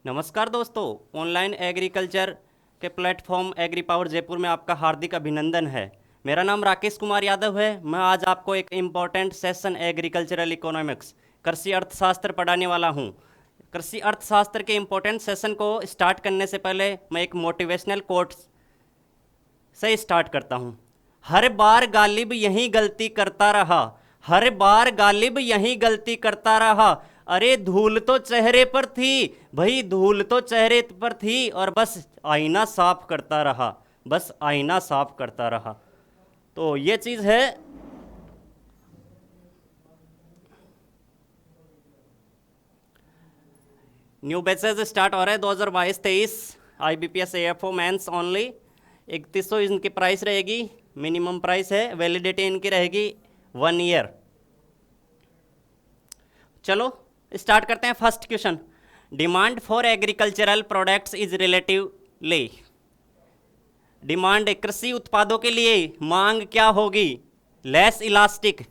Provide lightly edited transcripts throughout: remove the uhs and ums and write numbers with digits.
नमस्कार दोस्तों, online agriculture के प्लेटफॉर्म एग्री पावर जयपुर में आपका हार्दिक अभिनंदन है। मेरा नाम राकेश कुमार यादव है। मैं आज आपको एक इम्पॉर्टेंट सेशन एग्रीकल्चरल इकोनॉमिक्स कृषि अर्थशास्त्र पढ़ाने वाला हूँ। कृषि अर्थशास्त्र के इम्पोर्टेंट सेशन को स्टार्ट करने से पहले मैं एक मोटिवेशनल कोट से स्टार्ट करता हूँ। हर बार गालिब यही गलती करता रहा, हर बार गालिब यही गलती करता रहा। अरे धूल तो चेहरे पर थी भाई, धूल तो चेहरे पर थी और बस आईना साफ करता रहा, बस आईना साफ करता रहा। तो ये चीज़ है। न्यू बैचेज स्टार्ट हो रहे हैं 2022-23 IBPS AFO मेंस ओनली। 3100 इनकी प्राइस रहेगी, मिनिमम प्राइस है। वैलिडिटी इनकी रहेगी 1 ईयर। चलो स्टार्ट करते हैं। First question, demand for agricultural products is relatively. Demand कृषि उत्पादों के लिए मांग क्या होगी? Less elastic,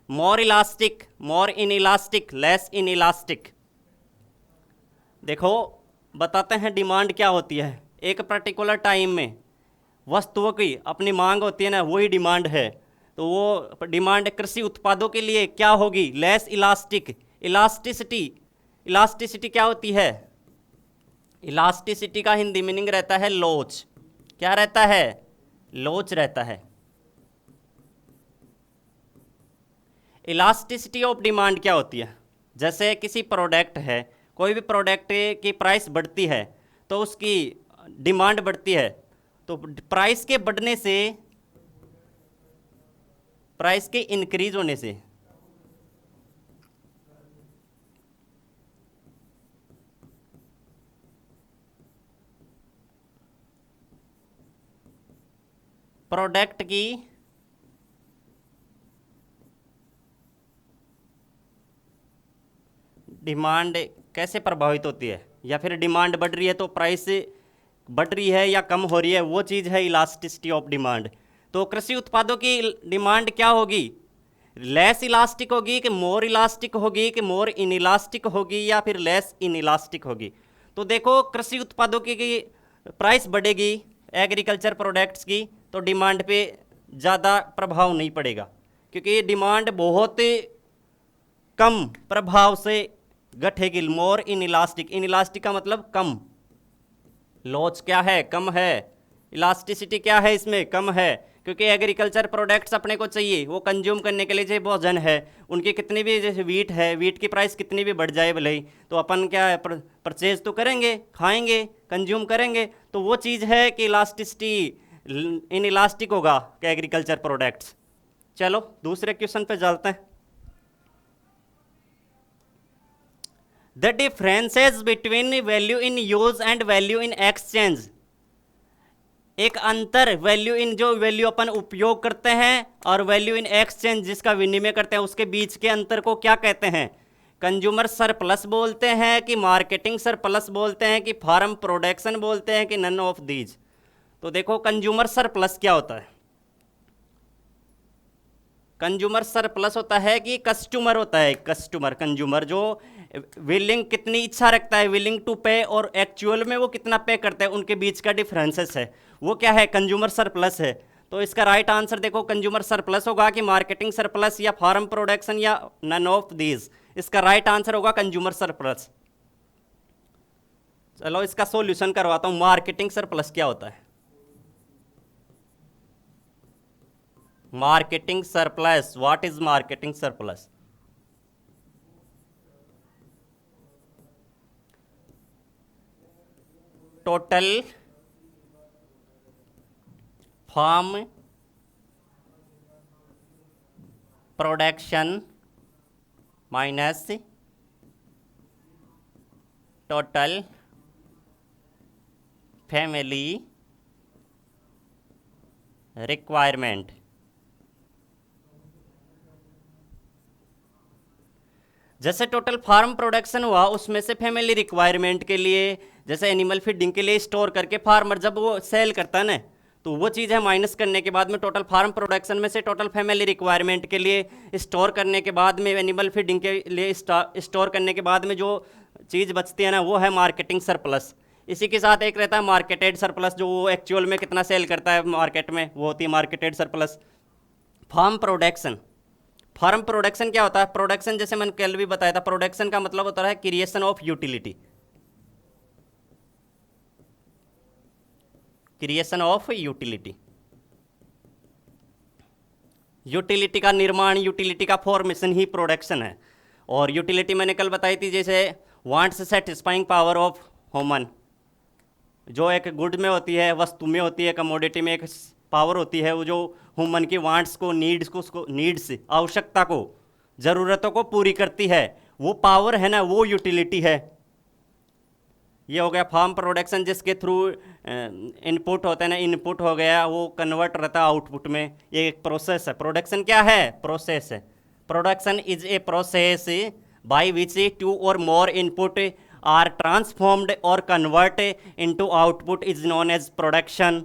more elastic, more in elastic, less in elastic. देखो बताते हैं डिमांड क्या होती है। एक पर्टिकुलर टाइम में वस्तुओं की अपनी मांग होती है ना, वही डिमांड है। तो वो डिमांड कृषि उत्पादों के लिए क्या होगी? Less elastic. इलास्टिसिटी, इलास्टिसिटी क्या होती है? इलास्टिसिटी का हिंदी मीनिंग रहता है लोच। क्या रहता है? लोच रहता है। इलास्टिसिटी ऑफ डिमांड क्या होती है? जैसे किसी प्रोडक्ट है, कोई भी प्रोडक्ट की प्राइस बढ़ती है तो उसकी डिमांड बढ़ती है। तो प्राइस के बढ़ने से, प्राइस के इंक्रीज होने से प्रोडक्ट की डिमांड कैसे प्रभावित होती है, या फिर डिमांड बढ़ रही है तो प्राइस बढ़ रही है या कम हो रही है, वो चीज़ है इलास्टिसिटी ऑफ डिमांड। तो कृषि उत्पादों की डिमांड क्या होगी? लेस इलास्टिक होगी कि मोर इलास्टिक होगी, कि मोर इन इलास्टिक होगी, या फिर लेस इन इलास्टिक होगी? तो देखो कृषि उत्पादों की प्राइस बढ़ेगी एग्रीकल्चर प्रोडक्ट्स की, तो डिमांड पे ज़्यादा प्रभाव नहीं पड़ेगा, क्योंकि डिमांड बहुत कम प्रभाव से घटेगी। मोर इन इलास्टिक, इन इलास्टिक का मतलब कम। लॉस क्या है? कम है। इलास्टिसिटी क्या है? इसमें कम है, क्योंकि एग्रीकल्चर प्रोडक्ट्स अपने को चाहिए, वो कंज्यूम करने के लिए जो भोजन है, उनकी कितनी भी, जैसे वीट है, वीट की प्राइस कितनी भी बढ़ जाए भले ही, तो अपन क्या है, परचेज तो करेंगे, खाएंगे, कंज्यूम करेंगे। तो वो चीज़ है कि इलास्टिसिटी इन इलास्टिक होगा कि एग्रीकल्चर प्रोडक्ट्स। चलो दूसरे क्वेश्चन पे चलते हैं। The differences between value in use and value in exchange. एक अंतर, वैल्यू इन जो वैल्यू अपन उपयोग करते हैं और वैल्यू इन एक्सचेंज जिसका विनिमय करते हैं, उसके बीच के अंतर को क्या कहते हैं? कंज्यूमर सरप्लस बोलते हैं कि मार्केटिंग सरप्लस बोलते हैं कि फार्म प्रोडक्शन बोलते हैं कि नन ऑफ दीज? तो देखो कंज्यूमर सरप्लस क्या होता है? कंज्यूमर सरप्लस होता है कि कस्टमर होता है, कस्टमर, कंज्यूमर जो विलिंग कितनी इच्छा रखता है, विलिंग टू पे, और एक्चुअल में वो कितना पे करता है, उनके बीच का डिफरेंसेस है, वो क्या है? कंज्यूमर सरप्लस है। तो इसका राइट आंसर देखो कंज्यूमर सरप्लस होगा कि मार्केटिंग सरप्लस या फार्म प्रोडक्शन या नन ऑफ दीज? इसका राइट आंसर होगा कंज्यूमर सरप्लस। चलो इसका सॉल्यूशन करवाता हूं। मार्केटिंग सरप्लस क्या होता है? Marketing surplus, what is marketing surplus? Total farm production minus total family requirement. जैसे टोटल फार्म प्रोडक्शन हुआ, उसमें से फैमिली रिक्वायरमेंट के लिए, जैसे एनिमल फीडिंग के लिए स्टोर करके फार्मर जब वो सेल करता है ना, तो वो चीज़ है माइनस करने के बाद में टोटल फार्म प्रोडक्शन में से टोटल फैमिली रिक्वायरमेंट के लिए स्टोर करने के बाद में एनिमल फीडिंग के लिए स्टोर करने के बाद में जो चीज़ बचती है ना, वो है मार्केटिंग सरप्लस। इसी के साथ एक रहता है मार्केटेड सरप्लस, जो वो एक्चुअल में कितना सेल करता है मार्केट में, वो होती है marketed surplus. Farm production, farm production क्या होता है? प्रोडक्शन जैसे मैंने कल भी बताया था, प्रोडक्शन का मतलब होता है creation of utility, creation of utility, utility का निर्माण, यूटिलिटी का फॉर्मेशन ही प्रोडक्शन है। और यूटिलिटी मैंने कल बताई थी, जैसे wants satisfying power of human, जो एक गुड में होती है, वस्तु में होती है, कमोडिटी में एक पावर होती है, वो जो ह्यूमन की वांट्स को, नीड्स को, उसको नीड्स, आवश्यकता को, ज़रूरतों को पूरी करती है, वो पावर है ना, वो यूटिलिटी है। ये हो गया फार्म प्रोडक्शन, जिसके थ्रू इनपुट होता है ना, इनपुट हो गया, वो कन्वर्ट रहता है आउटपुट में। ये एक प्रोसेस है। प्रोडक्शन क्या है? प्रोसेस है। Production is a process by which two or more input are transformed or convert into output is known as production.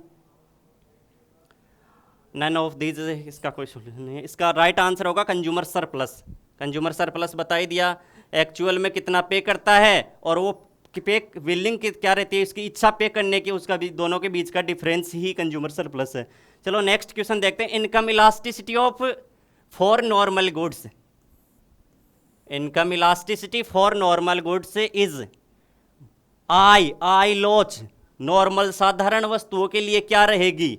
None of these, इसका कोई सोल्यूशन नहीं है। इसका राइट आंसर होगा कंज्यूमर सरप्लस। कंज्यूमर सरप्लस बता ही दिया, एक्चुअल में कितना पे करता है, और वो पे विलिंग क्या रहती है, उसकी इच्छा पे करने की, उसका भी दोनों के बीच का डिफरेंस ही कंज्यूमर सरप्लस है। चलो नेक्स्ट क्वेश्चन देखते हैं। Income elasticity of for normal goods, income elasticity for normal goods is I launch. Normal साधारण वस्तुओं के लिए क्या रहेगी?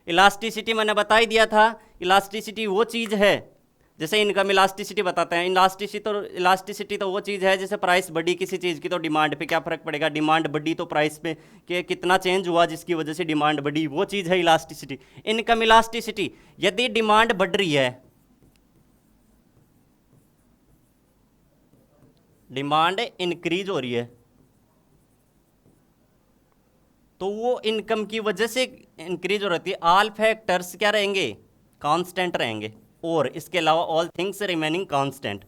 इलास्टिसिटी मैंने बता ही दिया था, इलास्टिसिटी वो चीज़ है, जैसे इनकम इलास्टिसिटी बताते हैं, इलास्टिसिटी तो वो चीज़ है, जैसे प्राइस बढ़ी किसी चीज़ की तो डिमांड पे क्या फ़र्क पड़ेगा, डिमांड बढ़ी तो प्राइस पे कि कितना चेंज हुआ जिसकी वजह से डिमांड बढ़ी, वो चीज़ है इलास्टिसिटी। इनकम इलास्टिसिटी, यदि डिमांड बढ़ रही है, डिमांड इंक्रीज हो रही है, तो वो इनकम की वजह से इंक्रीज हो रही है। ऑल फैक्टर्स क्या रहेंगे? कांस्टेंट रहेंगे, और इसके अलावा ऑल थिंग्स रिमेनिंग कांस्टेंट।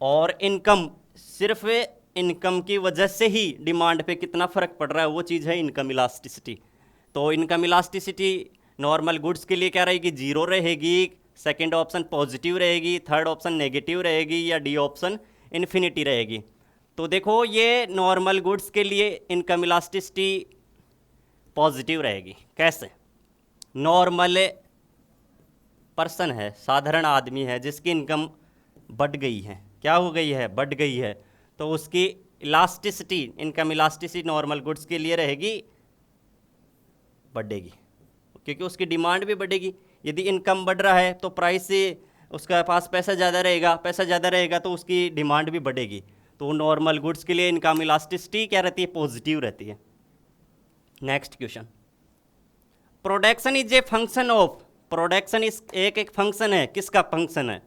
और इनकम, सिर्फ इनकम की वजह से ही डिमांड पे कितना फ़र्क पड़ रहा है, वो चीज़ है इनकम इलास्टिसिटी। तो इनकम इलास्टिसिटी नॉर्मल गुड्स के लिए क्या रहेगी? जीरो रहेगी, सेकंड ऑप्शन पॉजिटिव रहेगी, थर्ड ऑप्शन नेगेटिव रहेगी, या डी ऑप्शन इन्फिनिटी रहेगी। तो देखो, ये नॉर्मल गुड्स के लिए इनकम इलास्टिसिटी पॉजिटिव रहेगी। कैसे? नॉर्मल पर्सन है, साधारण आदमी है, जिसकी इनकम बढ़ गई है, क्या हो गई है? बढ़ गई है, तो उसकी elasticity, income elasticity normal goods के लिए रहेगी, बढ़ेगी, क्योंकि उसकी डिमांड भी बढ़ेगी। यदि इनकम बढ़ रहा है तो प्राइस से उसका पास पैसा ज़्यादा रहेगा, पैसा ज़्यादा रहेगा तो उसकी डिमांड भी बढ़ेगी। तो नॉर्मल गुड्स के लिए इनकम इलास्टिसिटी क्या रहती है? पॉजिटिव रहती है। Next question, production is a function of, production इस एक फंक्शन है, किसका फंक्शन है?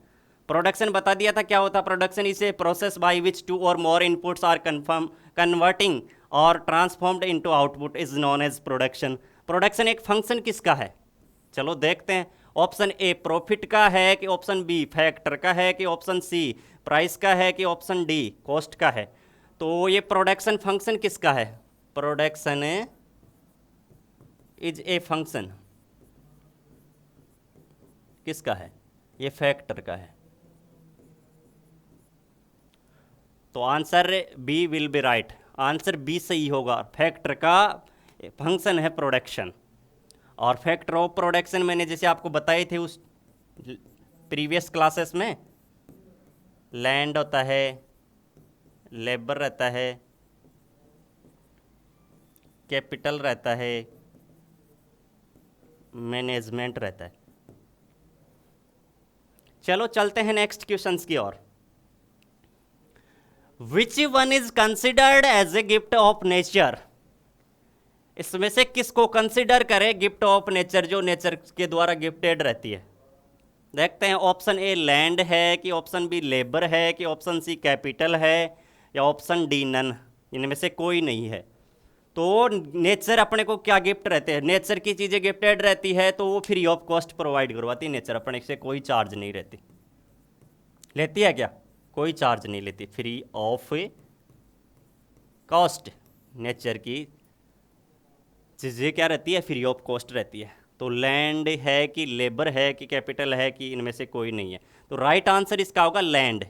प्रोडक्शन बता दिया था क्या होता। Production is a process by which two or more inputs are converting or transformed into output is known as production. Production एक फंक्शन किसका है? चलो देखते हैं। ऑप्शन ए प्रॉफिट का है, कि ऑप्शन बी फैक्टर का है, कि ऑप्शन सी प्राइस का है, कि ऑप्शन डी कॉस्ट का है। तो ये प्रोडक्शन फंक्शन किसका है? प्रोडक्शन इज ए फंक्शन किसका है? ये फैक्टर का है। तो answer B will be right, answer B सही होगा। फैक्टर का फंक्शन है प्रोडक्शन। और फैक्टर ऑफ प्रोडक्शन मैंने जैसे आपको बताए थे उस प्रीवियस क्लासेस में, लैंड होता है, लेबर रहता है, कैपिटल रहता है, मैनेजमेंट रहता है। चलो चलते हैं नेक्स्ट क्वेश्चंस की ओर। Which one is considered as a gift of nature? इसमें से किसको कंसिडर करें गिफ्ट ऑफ नेचर, जो नेचर के द्वारा गिफ्टेड रहती है? देखते हैं। ऑप्शन ए लैंड है, कि ऑप्शन बी लेबर है, कि ऑप्शन सी कैपिटल है, या ऑप्शन डी नन, इनमें से कोई नहीं है। तो नेचर अपने को क्या गिफ्ट रहते हैं? नेचर की चीज़ें गिफ्टेड रहती है तो वो फ्री ऑफ कॉस्ट प्रोवाइड करवाती है। नेचर अपने से कोई चार्ज नहीं रहती, लेती है क्या? कोई चार्ज नहीं लेती, फ्री ऑफ कॉस्ट नेचर की चीज़ें क्या रहती है? फ्री ऑफ कॉस्ट रहती है। तो लैंड है, कि लेबर है, कि कैपिटल है, कि इनमें से कोई नहीं है। तो राइट आंसर इसका होगा लैंड।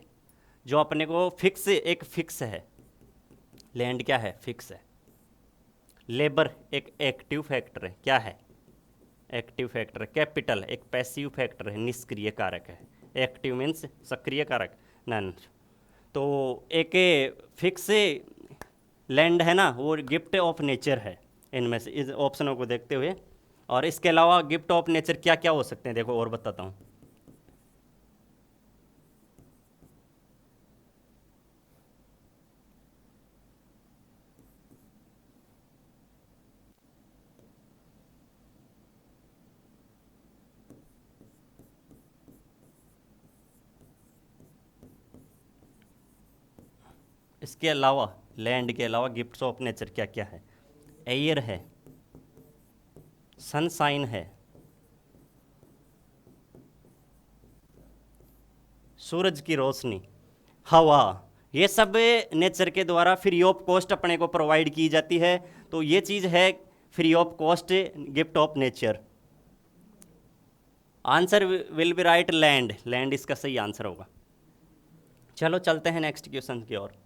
जो अपने को फिक्स, एक फिक्स है, लैंड क्या है, फिक्स है। लेबर एक एक्टिव फैक्टर है, क्या है, एक्टिव फैक्टर। कैपिटल एक पैसिव फैक्टर है, निष्क्रिय कारक है। एक्टिव मीन्स सक्रिय कारक, नन। तो एक फिक्स लैंड है ना, वो गिफ्ट ऑफ नेचर है। इनमें से इस ऑप्शनों को देखते हुए, और इसके अलावा गिफ्ट ऑफ नेचर क्या क्या हो सकते हैं, देखो और बताता हूँ। इसके अलावा, लैंड के अलावा गिफ्ट्स ऑफ नेचर क्या क्या है, एयर है, सनशाइन है, सूरज की रोशनी, हवा, ये सब नेचर के द्वारा फ्री ऑफ कॉस्ट अपने को प्रोवाइड की जाती है। तो ये चीज़ है free of cost gift of nature. Answer will be right land, land इसका सही आंसर होगा। चलो चलते हैं नेक्स्ट क्वेश्चन की ओर।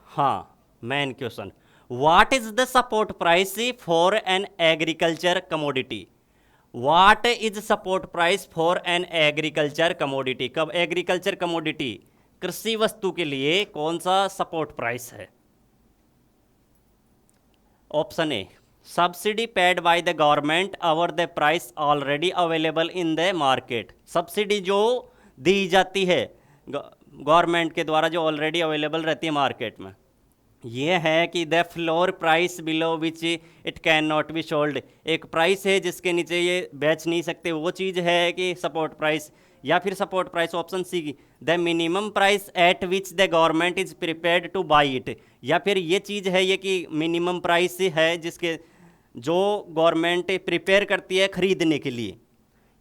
हाँ, main question, what is the support price for an agriculture commodity. What is support price for an agriculture commodity. कब agriculture commodity, कृषि वस्तु के लिए कौन सा सपोर्ट प्राइस है। Option A, subsidy paid by the government over the price already available in the market. Subsidy जो दी जाती है गवर्नमेंट के द्वारा, जो ऑलरेडी अवेलेबल रहती है मार्केट में, ये है कि the floor price below which it can not be sold. एक प्राइस है जिसके नीचे ये बेच नहीं सकते, वो चीज़ है कि सपोर्ट प्राइस। या फिर सपोर्ट प्राइस ऑप्शन सी की, the minimum price at which the government is prepared to buy it. या फिर ये चीज़ है ये कि मिनिमम प्राइस है जिसके, जो गवर्नमेंट प्रिपेयर करती है खरीदने के लिए,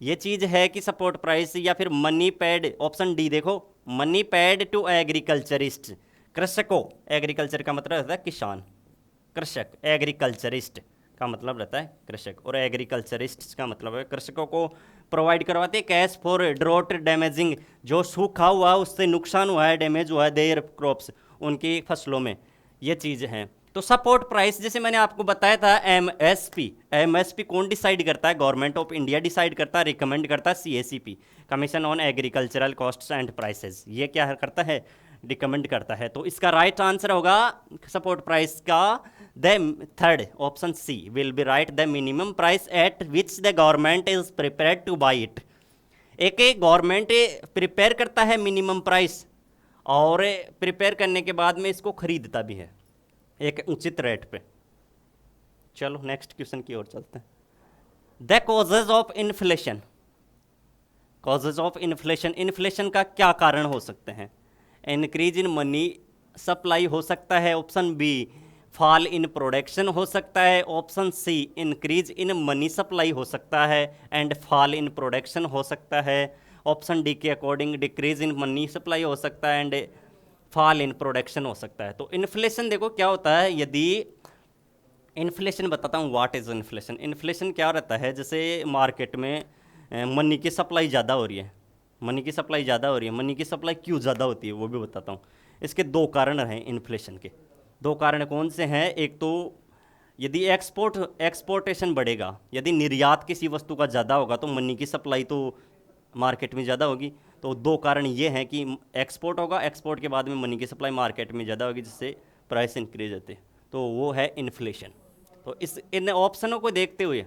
ये चीज़ है कि सपोर्ट प्राइस। या फिर मनी पेड, ऑप्शन डी देखो, मनी पेड टू एग्रीकल्चरिस्ट, कृषकों, एग्रीकल्चर का मतलब रहता है किसान, कृषक, एग्रीकल्चरिस्ट का मतलब रहता है कृषक, और एग्रीकल्चरिस्ट का मतलब है कृषकों को प्रोवाइड करवाते हैं कैश फॉर ड्रॉट डैमेजिंग, जो सूखा हुआ उससे नुकसान हुआ है, डैमेज हुआ है देयर क्रॉप्स, उनकी फसलों में, ये चीज़ हैं। तो सपोर्ट प्राइस जैसे मैंने आपको बताया था, एमएसपी, एमएसपी कौन डिसाइड करता है, गवर्नमेंट ऑफ इंडिया डिसाइड करता है, रिकमेंड करता है CACP, commission on agricultural costs and prices, ये क्या करता है, रिकमेंड करता है। तो इसका राइट आंसर होगा सपोर्ट प्राइस का the third, option C will be right, the minimum price at which the government is prepared to buy it. एक गवर्नमेंट प्रिपेयर करता है मिनिमम प्राइस, और प्रिपेयर करने के बाद में इसको खरीदता भी है एक उचित रेट पे। चलो नेक्स्ट क्वेश्चन की ओर चलते हैं। The causes of inflation, causes of inflation, inflation का क्या कारण हो सकते हैं। इंक्रीज इन मनी सप्लाई हो सकता है, option B fall in production हो सकता है, option C increase in money supply हो सकता है एंड फॉल इन प्रोडक्शन हो सकता है, ऑप्शन डी के according decrease in money supply हो सकता है एंड फॉल इन प्रोडक्शन हो सकता है। तो इन्फ्लेशन देखो क्या होता है, यदि इन्फ्लेशन बताता हूँ, व्हाट इज़ इन्फ्लेशन। इन्फ्लेशन क्या रहता है, जैसे मार्केट में मनी की सप्लाई ज़्यादा हो रही है, मनी की सप्लाई ज़्यादा हो रही है, मनी की सप्लाई क्यों ज़्यादा होती है वो भी बताता हूँ। इसके दो कारण हैं इन्फ्लेशन के, दो कारण कौन से हैं। एक तो यदि एक्सपोर्टेशन बढ़ेगा, यदि निर्यात किसी वस्तु का ज़्यादा होगा तो मनी की सप्लाई तो मार्केट में ज़्यादा होगी। तो दो कारण ये हैं कि एक्सपोर्ट होगा, एक्सपोर्ट के बाद में मनी की सप्लाई मार्केट में ज़्यादा होगी, जिससे प्राइस इंक्रीज होते हैं, तो वो है इन्फ्लेशन। तो इन ऑप्शनों को देखते हुए,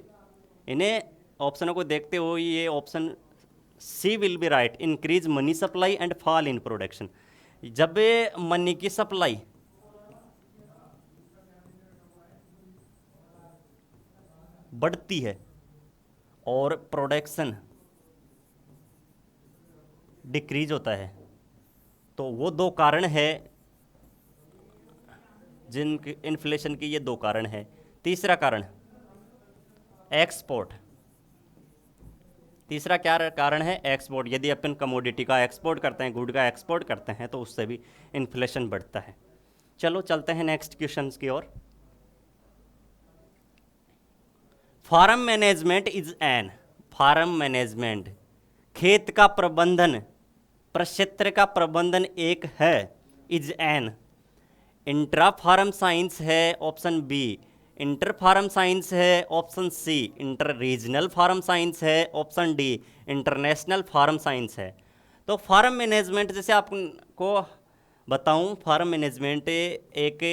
इन्हें ऑप्शनों को देखते हुए ये option C will be right, increase money supply and fall in production. जब मनी की सप्लाई बढ़ती है और प्रोडक्शन डिक्रीज होता है, तो वो दो कारण है जिन इन्फ्लेशन के, ये दो कारण है। तीसरा कारण एक्सपोर्ट, तीसरा क्या कारण है, एक्सपोर्ट। यदि अपन कमोडिटी का एक्सपोर्ट करते हैं, गुड का एक्सपोर्ट करते हैं, तो उससे भी इन्फ्लेशन बढ़ता है। चलो चलते हैं नेक्स्ट क्वेश्चन की ओर। Farm management is an, farm management खेत का प्रबंधन प्रक्षेत्र का प्रबंधन एक है, is an intra farm science है option B, inter farm science है option C, inter regional farm science है option D, international farm science है। तो फार्म मैनेजमेंट जैसे आपको बताऊं, फार्म मैनेजमेंट एक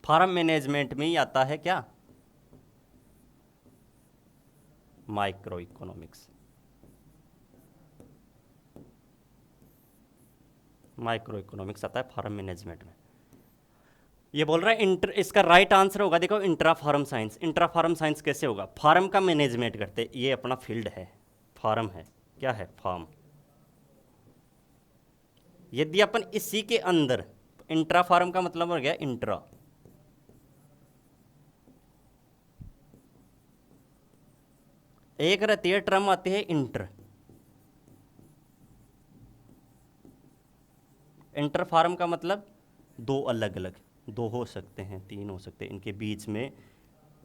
फार्म मैनेजमेंट में ही आता है क्या, माइक्रो इकोनॉमिक्स। माइक्रो इकोनॉमिक्स आता है फार्म मैनेजमेंट में। ये बोल रहा है इंटर, इसका राइट आंसर होगा देखो intra farm science. Intra farm science कैसे होगा, फार्म का मैनेजमेंट करते, ये अपना फील्ड है, फार्म है, क्या है फार्म। यदि अपन इसी के अंदर, इंट्रा फार्म का मतलब हो गया इंट्रा, एक रहती है टर्म आती है इंटर, इंटर फार्म का मतलब दो अलग अलग, दो हो सकते हैं, तीन हो सकते हैं, इनके बीच में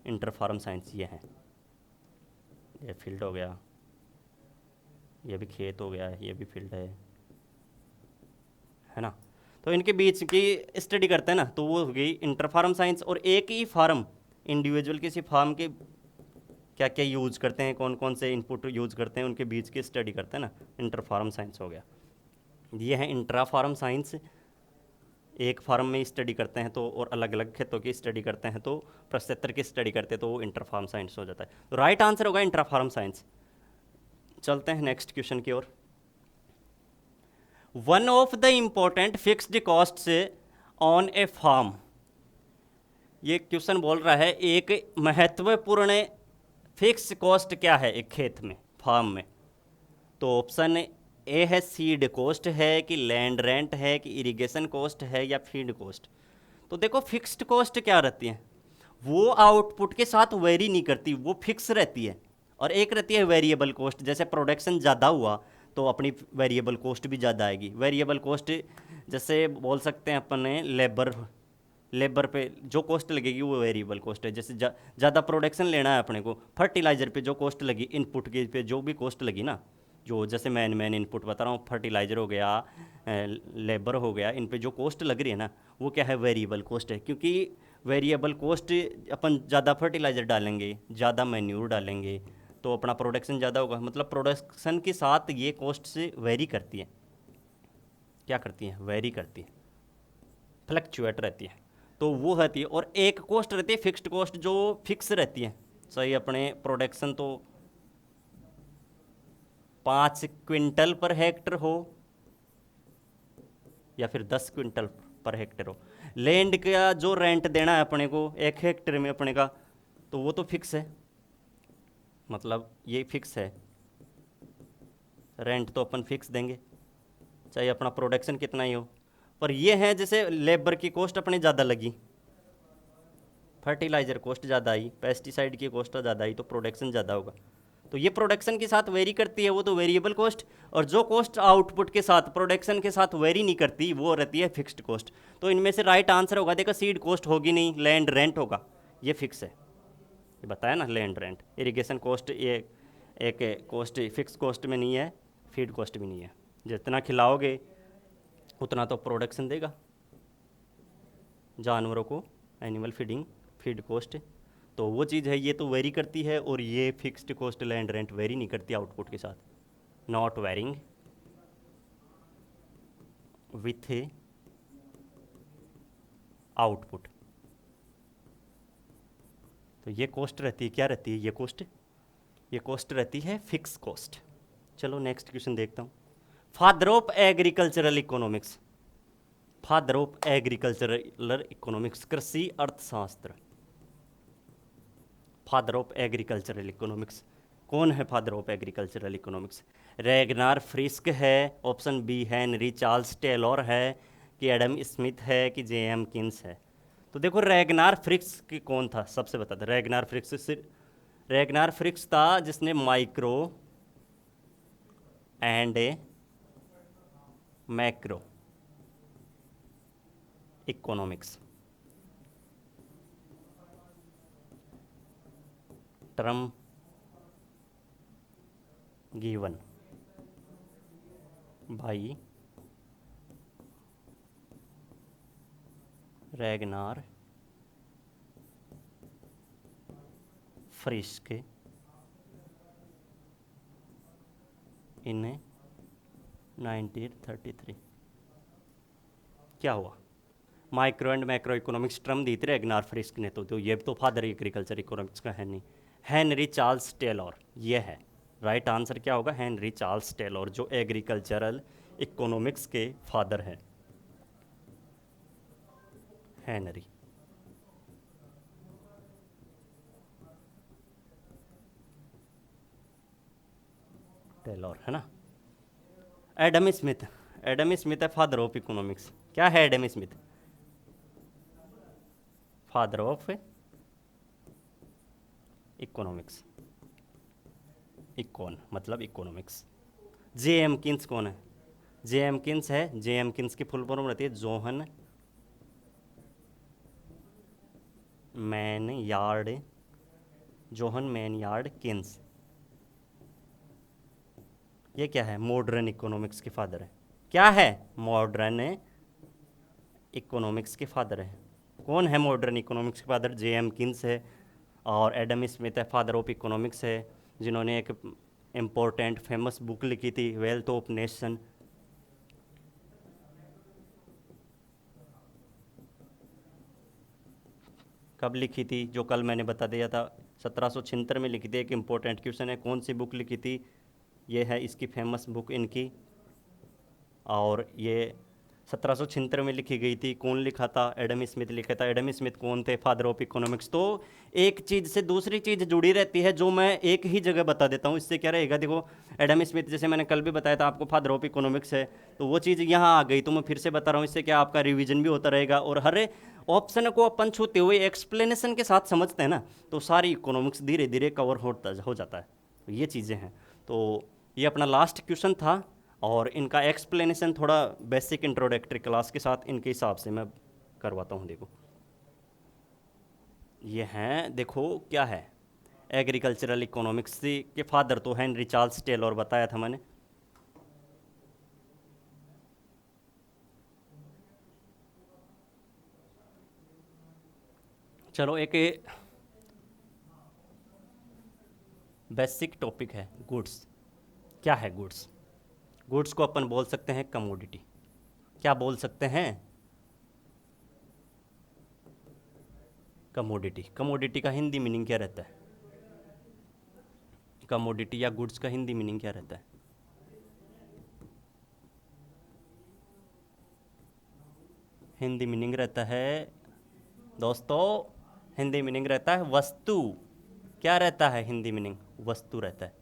इंटर फार्म साइंस ये है। ये फील्ड हो गया, ये भी खेत हो गया, ये भी फील्ड है ना। तो इनके बीच की स्टडी करते हैं ना, तो वो हो गई इंटर फार्म साइंस। और एक ही फार्म, इंडिविजुअल किसी फार्म के क्या क्या यूज करते हैं, कौन कौन से इनपुट यूज करते हैं, उनके बीच की स्टडी करते हैं ना, इंटर फार्म साइंस हो गया। ये है इंट्रा फार्म साइंस, एक फार्म में स्टडी करते हैं तो, और अलग अलग खेतों की स्टडी करते हैं तो, प्रक्षेत्र की स्टडी करते हैं तो वो इंटर फार्म साइंस हो जाता है। तो राइट आंसर होगा इंट्रा फार्म साइंस। चलते हैं नेक्स्ट क्वेश्चन की ओर। One of the important fixed costs on a farm, ये क्वेश्चन बोल रहा है एक महत्वपूर्ण फिक्स कॉस्ट क्या है एक खेत में, फार्म में। तो ऑप्शन ए है सीड कॉस्ट है, कि लैंड रेंट है, कि इरिगेशन कॉस्ट है, या फीड कॉस्ट। तो देखो फिक्स्ड कॉस्ट क्या रहती है, वो आउटपुट के साथ वेरी नहीं करती, वो फिक्स रहती है। और एक रहती है वेरिएबल कॉस्ट, जैसे प्रोडक्शन ज़्यादा हुआ तो अपनी वेरिएबल कॉस्ट भी ज़्यादा आएगी। वेरिएबल कॉस्ट जैसे बोल सकते हैं अपने लेबर, लेबर पे जो कॉस्ट लगेगी वो वेरिएबल कॉस्ट है। जैसे ज़्यादा प्रोडक्शन लेना है अपने को, फर्टिलाइज़र पे जो कॉस्ट लगी, इनपुट के पे जो भी कॉस्ट लगी ना, जो जैसे मैन इनपुट बता रहा हूँ, फर्टिलाइज़र हो गया, लेबर हो गया, इन पे जो कॉस्ट लग रही है ना, वो क्या है वेरिएबल कॉस्ट है। क्योंकि वेरिएबल कॉस्ट, अपन ज़्यादा फर्टिलाइज़र डालेंगे, ज़्यादा मैन्यूर डालेंगे तो अपना प्रोडक्शन ज़्यादा होगा, मतलब प्रोडक्शन के साथ ये कॉस्ट से वेरी करती है, क्या करती है, वेरी करती है, फ्लक्चुएट रहती है। तो वो रहती है। और एक कॉस्ट रहती है फिक्स्ड कॉस्ट, जो फिक्स रहती है। सही, अपने प्रोडक्शन तो 5 क्विंटल पर हेक्टर हो या फिर 10 क्विंटल पर हेक्टर हो। लैंड का जो रेंट देना है अपने को 1 हेक्टर में अपने का, तो वो तो फिक्स है, मतलब ये फिक्स है, रेंट तो अपन फिक्स देंगे चाहे अपना प्रोडक्शन कितना ही हो। पर ये है जैसे लेबर की कॉस्ट अपने ज़्यादा लगी, फर्टिलाइज़र कॉस्ट ज़्यादा आई, पेस्टिसाइड की कॉस्ट ज़्यादा आई, तो प्रोडक्शन ज़्यादा होगा। तो ये प्रोडक्शन के साथ वेरी करती है, वो तो वेरिएबल कॉस्ट। और जो कॉस्ट आउटपुट के साथ, प्रोडक्शन के साथ वेरी नहीं करती, वो रहती है फिक्स्ड कॉस्ट। तो इनमें से राइट आंसर होगा, देखो सीड कॉस्ट होगी नहीं, लैंड रेंट होगा, ये फिक्स है, ये बताया ना, लैंड रेंट। इरिगेशन कॉस्ट ये एक कॉस्ट फिक्स कॉस्ट में नहीं है, फीड कॉस्ट भी नहीं है। जितना खिलाओगे उतना तो प्रोडक्शन देगा जानवरों को, एनिमल फीडिंग, फीड कॉस्ट। तो वो चीज़ है, ये तो वेरी करती है, और ये fixed cost land rent very नहीं करती आउटपुट के साथ, नॉट वेरिंग विथ आउटपुट। तो ये कॉस्ट रहती है, क्या रहती है ये कॉस्ट रहती है फिक्स कॉस्ट। चलो नेक्स्ट क्वेश्चन देखता हूँ। Father of agricultural economics, father of agricultural economics, कृषि अर्थशास्त्र, फादर ऑफ एग्रीकल्चरल इकोनॉमिक्स कौन है? Father of agricultural economics Ragnar Frisch है, option B Henry Charles Taylor है, कि एडम स्मिथ है, कि जे एम किन्स है। तो देखो रैगनार फ्रिस्क कौन था, सबसे बता दो। रैगनार फ्रिस्क था जिसने micro and macro economics term given by Ragnar Frisch in 1933। क्या हुआ? Micro and macro economics term दी थी रैगनार फ्रिस्क ने, तो ये तो फादर एग्रीकल्चर इकोनॉमिक्स का है नहीं। हेनरी चार्ल्स टेलर, ये है राइट आंसर। क्या होगा? हेनरी चार्ल्स टेलर, जो एग्रीकल्चरल इकोनॉमिक्स के फादर हैं। हेनरी टेलर है ना। एडम स्मिथ, एडम स्मिथ है फादर ऑफ इकोनॉमिक्स। क्या है Adam Smith? Father of economics. Econ मतलब इकोनॉमिक्स। जे एमकिंस कौन है? जे एमकिंस है, जे एमकिंस की फुल फॉर्म रहती है Johan man yard, Johan man yard Keynes. ये क्या है? मॉडर्न इकोनॉमिक्स के फादर है। क्या है? मॉडर्न इकोनॉमिक्स के फादर है। कौन है मॉडर्न इकोनॉमिक्स के फादर? जे एम किन्स है। और एडम स्मिथ है फादर ऑफ इकोनॉमिक्स है, जिन्होंने एक इम्पोर्टेंट फेमस बुक लिखी थी वेल्थ ऑफ नेशन। कब लिखी थी? जो कल मैंने बता दिया था, 1776 में लिखी थी। एक इम्पोर्टेंट क्वेश्चन है, कौन सी बुक लिखी थी? ये है इसकी फेमस बुक इनकी, और ये 1776 में लिखी गई थी। कौन लिखा था? एडम स्मिथ लिखा था। एडम स्मिथ कौन थे? Father of economics. तो एक चीज़ से दूसरी चीज़ जुड़ी रहती है, जो मैं एक ही जगह बता देता हूँ। इससे क्या रहेगा? देखो, एडम स्मिथ जैसे मैंने कल भी बताया था आपको, फादर ऑफ इकोनॉमिक्स है, तो वो चीज़ यहाँ आ गई, तो मैं फिर से बता रहा हूँ। इससे क्या आपका रिविजन भी होता रहेगा, और हर ऑप्शन को अपन छूते हुए एक्सप्लेनेशन के साथ समझते हैं ना, तो सारी इकोनॉमिक्स धीरे धीरे कवर हो जाता है। तो ये चीज़ें हैं। तो ये अपना लास्ट क्वेश्चन था, और इनका एक्सप्लेनेशन थोड़ा बेसिक इंट्रोडक्टरी क्लास के साथ इनके हिसाब से मैं करवाता हूँ। देखो ये हैं, देखो क्या है, एग्रीकल्चरल इकोनॉमिक्स के फादर तो हेनरी चार्ल्स टेलर बताया था मैंने। चलो एक बेसिक टॉपिक है, गुड्स। क्या है गुड्स? गुड्स को अपन बोल सकते हैं कमोडिटी। क्या बोल सकते हैं? कमोडिटी। कमोडिटी का हिंदी मीनिंग क्या रहता है? कमोडिटी या गुड्स का हिंदी मीनिंग क्या रहता है? हिंदी मीनिंग रहता है दोस्तों, हिंदी मीनिंग रहता है वस्तु। क्या रहता है हिंदी मीनिंग? वस्तु रहता है।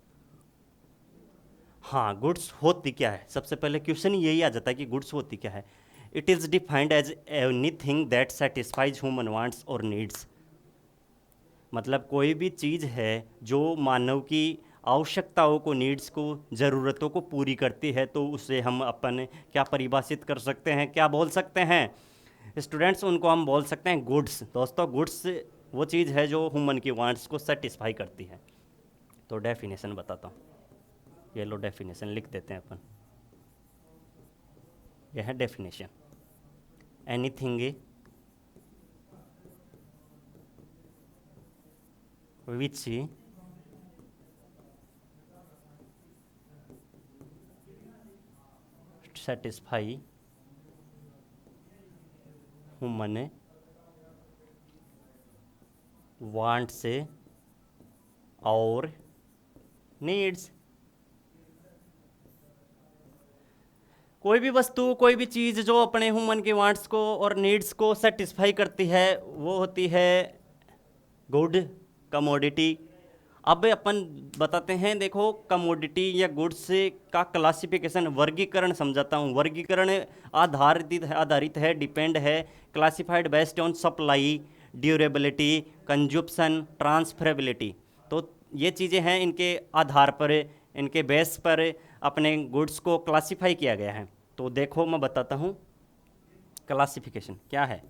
हाँ, गुड्स होती क्या है? सबसे पहले क्वेश्चन यही आ जाता है कि गुड्स होती क्या है। It is defined as anything that satisfies human wants और नीड्स। मतलब कोई भी चीज़ है जो मानव की आवश्यकताओं को, नीड्स को, ज़रूरतों को पूरी करती है, तो उसे हम अपन क्या परिभाषित कर सकते हैं? क्या बोल सकते हैं स्टूडेंट्स? उनको हम बोल सकते हैं गुड्स। दोस्तों, गुड्स वो चीज़ है जो ह्यूमन की वांट्स को सेटिस्फाई करती है। तो डेफिनेशन बताता हूँ, ये लो डेफिनेशन लिख देते हैं अपन। यह है definition. Anything which satisfy human wants और नीड्स। कोई भी वस्तु, कोई भी चीज़ जो अपने ह्यूमन के वांट्स को और नीड्स को सेटिस्फाई करती है, वो होती है गुड, कमोडिटी। अब अपन बताते हैं, देखो कमोडिटी या गुड्स का क्लासिफिकेशन, वर्गीकरण समझाता हूँ। वर्गीकरण आधारित है, डिपेंड है, classified based on supply, durability, consumption, transferability. तो ये चीज़ें हैं, इनके आधार पर, इनके बेस पर अपने गुड्स को क्लासिफाई किया गया है। तो देखो मैं बताता हूँ क्लासिफिकेशन क्या है।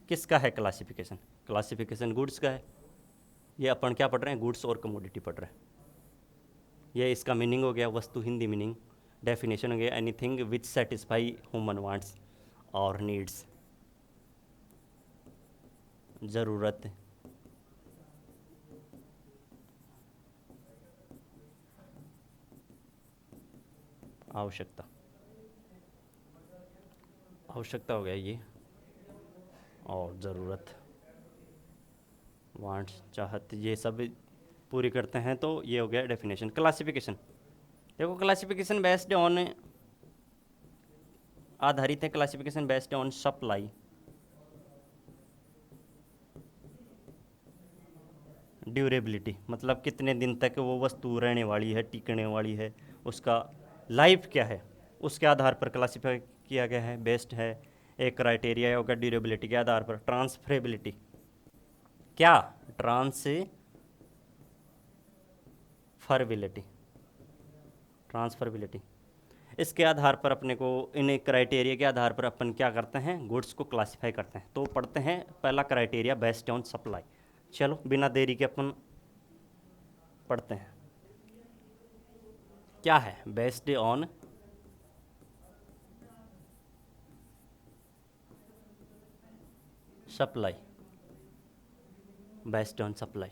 किसका है क्लासिफिकेशन? क्लासिफिकेशन गुड्स का है। ये अपन क्या पढ़ रहे हैं, गुड्स और कमोडिटी पढ़ रहे हैं। ये इसका मीनिंग हो गया, वस्तु हिंदी मीनिंग। डेफिनेशन हो गया, anything which satisfy human wants और नीड्स, ज़रूरत, आवश्यकता, आवश्यकता हो गया ये, और ज़रूरत, वांट्स, चाहत, ये सब पूरी करते हैं तो ये हो गया डेफिनेशन। क्लासिफिकेशन, देखो क्लासिफिकेशन बेस्ड ऑन, आधारित है classification based on supply, durability, मतलब कितने दिन तक वो वस्तु रहने वाली है, टिकने वाली है, उसका लाइफ क्या है, उसके आधार पर क्लासीफाई किया गया है, बेस्ट है। एक क्राइटेरिया होगा ड्यूरेबिलिटी के आधार पर। ट्रांसफरेबिलिटी, क्या, ट्रांसफरबिलिटी, ट्रांसफरबिलिटी, इसके आधार पर अपने को, इन क्राइटेरिया के आधार पर अपन क्या करते हैं, गुड्स को क्लासीफाई करते हैं। तो पढ़ते हैं पहला क्राइटेरिया बेस्ड ऑन सप्लाई। चलो बिना देरी के अपन पढ़ते हैं, क्या है based on supply, based on supply,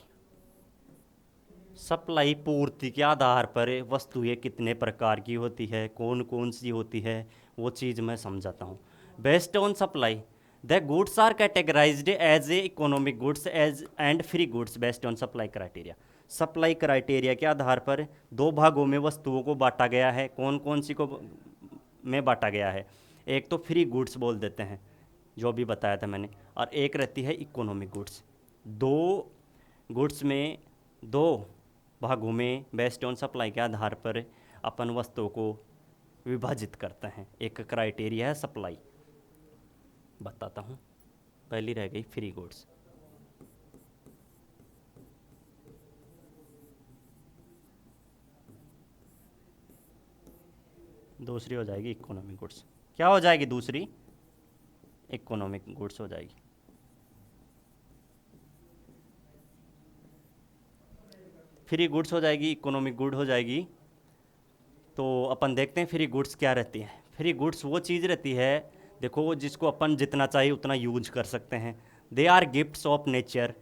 supply पूर्ति के आधार पर वस्तुएं कितने प्रकार की होती है, कौन कौन सी होती है, वो चीज़ मैं समझाता हूँ। Based on supply the goods are categorized as a economic goods as and free goods based on supply criteria. Supply criteria के आधार पर दो भागों में वस्तुओं को बांटा गया है। कौन कौन सी को में बांटा गया है, एक तो फ्री गुड्स बोल देते हैं जो भी बताया था मैंने, और एक रहती है इकोनॉमिक गुड्स। दो गुड्स में, दो भागों में बेस्ड ऑन सप्लाई के आधार पर अपन वस्तुओं को विभाजित करते हैं। एक क्राइटेरिया है सप्लाई, बताता हूँ। पहली रह गई फ्री गुड्स, दूसरी हो जाएगी इकोनॉमिक गुड्स। क्या हो जाएगी दूसरी, इकोनॉमिक गुड्स हो जाएगी। फ्री गुड्स हो जाएगी, इकोनॉमिक गुड हो जाएगी। तो अपन देखते हैं फ्री गुड्स क्या रहती है। फ्री गुड्स वो चीज़ रहती है, देखो, जिसको अपन जितना चाहिए उतना यूज कर सकते हैं। They are gifts of nature,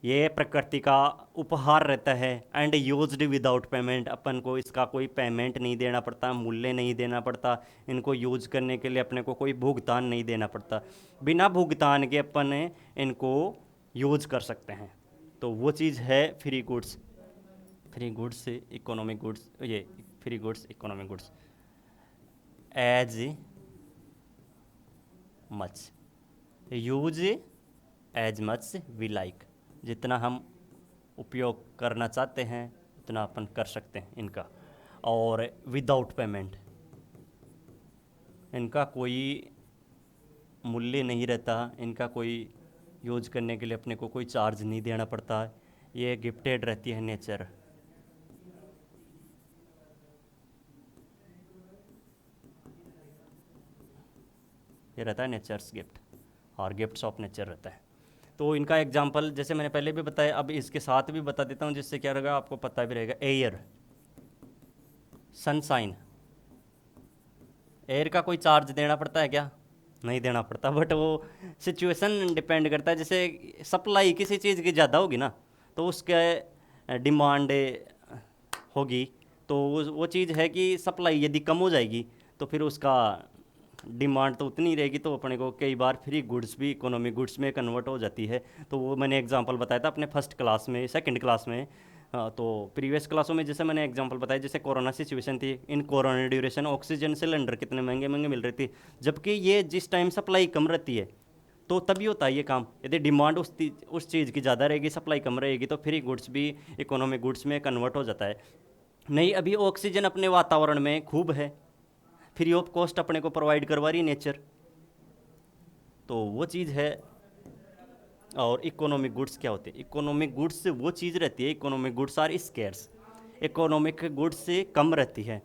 ये प्रकृति का उपहार रहता है। एंड यूज्ड विदाउट पेमेंट, अपन को इसका कोई पेमेंट नहीं देना पड़ता, मूल्य नहीं देना पड़ता। इनको यूज करने के लिए अपने को कोई भुगतान नहीं देना पड़ता, बिना भुगतान के अपन इनको यूज कर सकते हैं। तो वो चीज़ है free goods. Free goods, economic goods, ये free goods, economic goods as much use, as much we like, जितना हम उपयोग करना चाहते हैं उतना अपन कर सकते हैं इनका। और विदाउट पेमेंट, इनका कोई मूल्य नहीं रहता, इनका कोई यूज करने के लिए अपने को कोई चार्ज नहीं देना पड़ता। ये गिफ्टेड रहती है नेचर। ये रहता है नेचर्स गिफ्ट, और गिफ्ट्स ऑफ नेचर रहता है। तो इनका एग्जांपल जैसे मैंने पहले भी बताया, अब इसके साथ भी बता देता हूँ, जिससे क्या रहेगा आपको पता भी रहेगा। एयर, सनशाइन, एयर का कोई चार्ज देना पड़ता है क्या, नहीं देना पड़ता। बट वो सिचुएशन डिपेंड करता है। जैसे सप्लाई किसी चीज़ की ज़्यादा होगी ना, तो उसके डिमांड होगी। तो वो चीज़ है कि सप्लाई यदि कम हो जाएगी तो फिर उसका डिमांड तो उतनी रहेगी, तो अपने को कई बार फ्री गुड्स भी इकोनॉमिक गुड्स में कन्वर्ट हो जाती है। तो वो मैंने एग्जांपल बताया था अपने फर्स्ट क्लास में, सेकंड क्लास में। तो प्रीवियस क्लासों में जैसे मैंने एग्जांपल बताया, जैसे कोरोना सिचुएशन थी, इन कोरोना ड्यूरेशन ऑक्सीजन सिलेंडर कितने महंगे महंगे मिल रही थी, जबकि ये जिस टाइम सप्लाई कम रहती है तो तभी होता है ये काम। यदि डिमांड उस चीज़ की ज़्यादा रहेगी, सप्लाई कम रहेगी, तो फ्री गुड्स भी इकोनॉमिक गुड्स में कन्वर्ट हो जाता है। नहीं, अभी ऑक्सीजन अपने वातावरण में खूब है, फ्री ऑफ कॉस्ट अपने को प्रोवाइड करवा रही नेचर, तो वो चीज़ है। और इकोनॉमिक गुड्स क्या होते हैं, इकोनॉमिक गुड्स वो चीज़ रहती है, economic goods are scarce, economic goods से कम रहती है।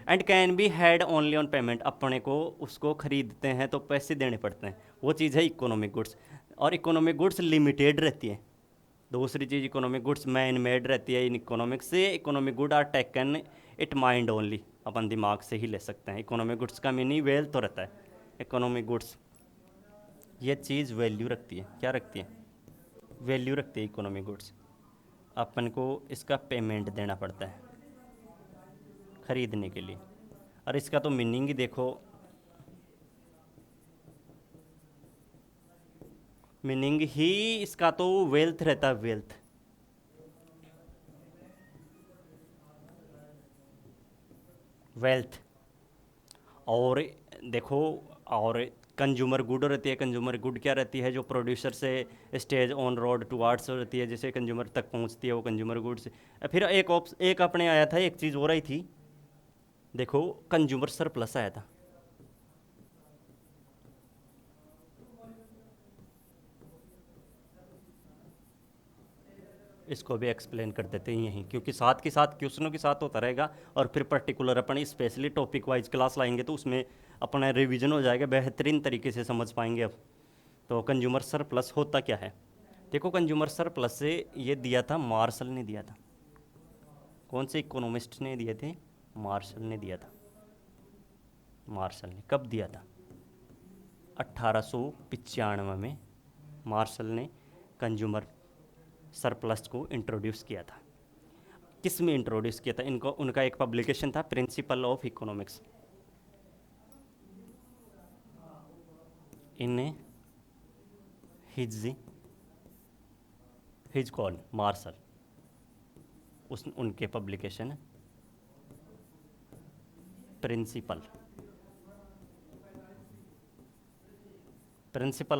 And can be had only on payment, अपने को उसको खरीदते हैं तो पैसे देने पड़ते हैं, वो चीज़ है इकोनॉमिक गुड्स। और इकोनॉमिक गुड्स लिमिटेड रहती है, दूसरी चीज़ इकोनॉमिक गुड्स मैन मेड रहती है इन इकोनॉमिक्स से। Economic good are taken it mind only, अपन दिमाग से ही ले सकते हैं। इकोनॉमिक गुड्स का मीनिंग वेल्थ तो रहता है। इकोनॉमिक गुड्स ये चीज़ वैल्यू रखती है, क्या रखती है? वैल्यू रखती है इकोनॉमिक गुड्स। अपन को इसका पेमेंट देना पड़ता है खरीदने के लिए। और इसका तो मीनिंग ही देखो, मीनिंग ही इसका तो वेल्थ रहता है, वेल्थ। वेल्थ। और देखो, और कंज्यूमर गुड रहती है। कंज्यूमर गुड क्या रहती है? जो प्रोड्यूसर से stage on road to arts रहती है, जैसे कंज्यूमर तक पहुंचती है, वो कंज्यूमर गुड्स। फिर एक अपने आया था, एक चीज़ हो रही थी, देखो कंज्यूमर सरप्लस आया था। इसको भी एक्सप्लेन कर देते हैं यहीं, क्योंकि साथ के साथ क्वेश्चनों के साथ होता रहेगा। और फिर पर्टिकुलर अपन स्पेशली टॉपिक वाइज क्लास लाएंगे तो उसमें अपना रिवीजन हो जाएगा, बेहतरीन तरीके से समझ पाएंगे अब। तो कंज्यूमर सरप्लस होता क्या है? देखो, कंज्यूमर सरप्लस से ये दिया था मार्शल ने दिया था। कौन से इकोनॉमिस्ट ने दिए थे? मार्शल ने दिया था। मार्शल ने कब दिया था? 1895 में मार्शल ने कंज्यूमर सरप्लस को इंट्रोड्यूस किया था। किस में इंट्रोड्यूस किया था इनको? उनका एक पब्लिकेशन था, principle of economics. In his call Marshall, उस उनके publication principle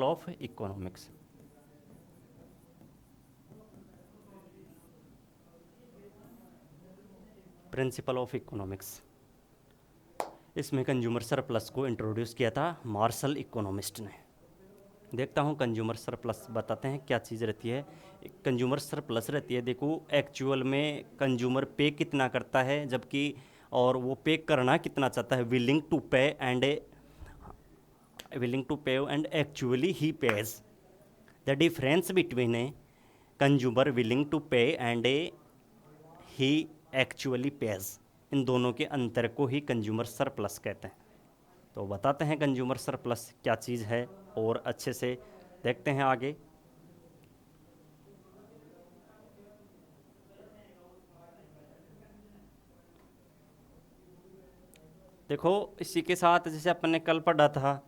of economics. Principle of economics, इसमें कंज्यूमर सरप्लस को इंट्रोड्यूस किया था मार्शल इकोनॉमिस्ट ने। देखता हूँ कंज्यूमर सरप्लस बताते हैं क्या चीज़ रहती है। कंज्यूमर सरप्लस रहती है, देखो एक्चुअल में कंज्यूमर पे कितना करता है, जबकि और वो पे करना कितना चाहता है, willing to pay and actually he pays. The difference between a consumer willing to pay and he actually pays, इन दोनों के अंतर को ही कंज्यूमर सरप्लस कहते हैं। तो बताते हैं कंज्यूमर सरप्लस क्या चीज़ है और अच्छे से देखते हैं आगे। देखो, इसी के साथ जैसे अपन ने कल पढ़ा था,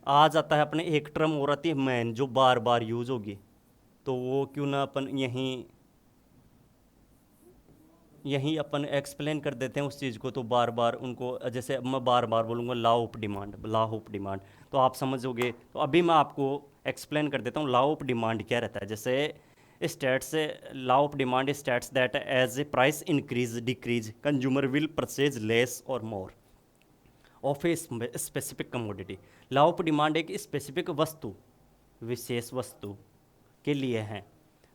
आ जाता है अपने एक टर्म और आती है मैन, जो बार बार यूज़ होगी। तो वो क्यों ना अपन यहीं अपन एक्सप्लेन कर देते हैं उस चीज़ को। तो बार बार उनको, जैसे अब मैं बार बार बोलूँगा लॉ ऑफ डिमांड, तो आप समझोगे। तो अभी मैं आपको एक्सप्लेन कर देता हूँ लॉ ऑफ डिमांड क्या रहता है। जैसे states, law of demand states that as a price increase decrease consumer will purchase less और more of a specific commodity. Law of demand एक स्पेसिफिक वस्तु, विशेष वस्तु के लिए है।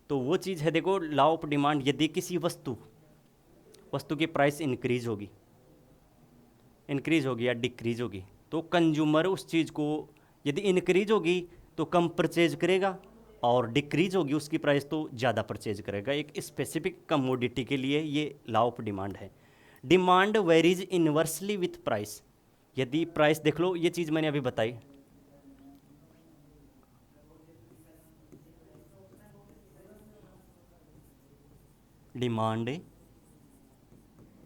तो वो चीज़ है, देखो लॉ ऑफ डिमांड, यदि किसी वस्तु की प्राइस इंक्रीज होगी या डिक्रीज होगी, तो कंज्यूमर उस चीज़ को, यदि इंक्रीज होगी तो कम परचेज करेगा, और डिक्रीज होगी उसकी प्राइस तो ज़्यादा परचेज करेगा। एक स्पेसिफिक कमोडिटी के लिए ये लॉ ऑफ डिमांड है। Demand varies inversely with price. यदि प्राइस, देख लो ये चीज़ मैंने अभी बताई, डिमांड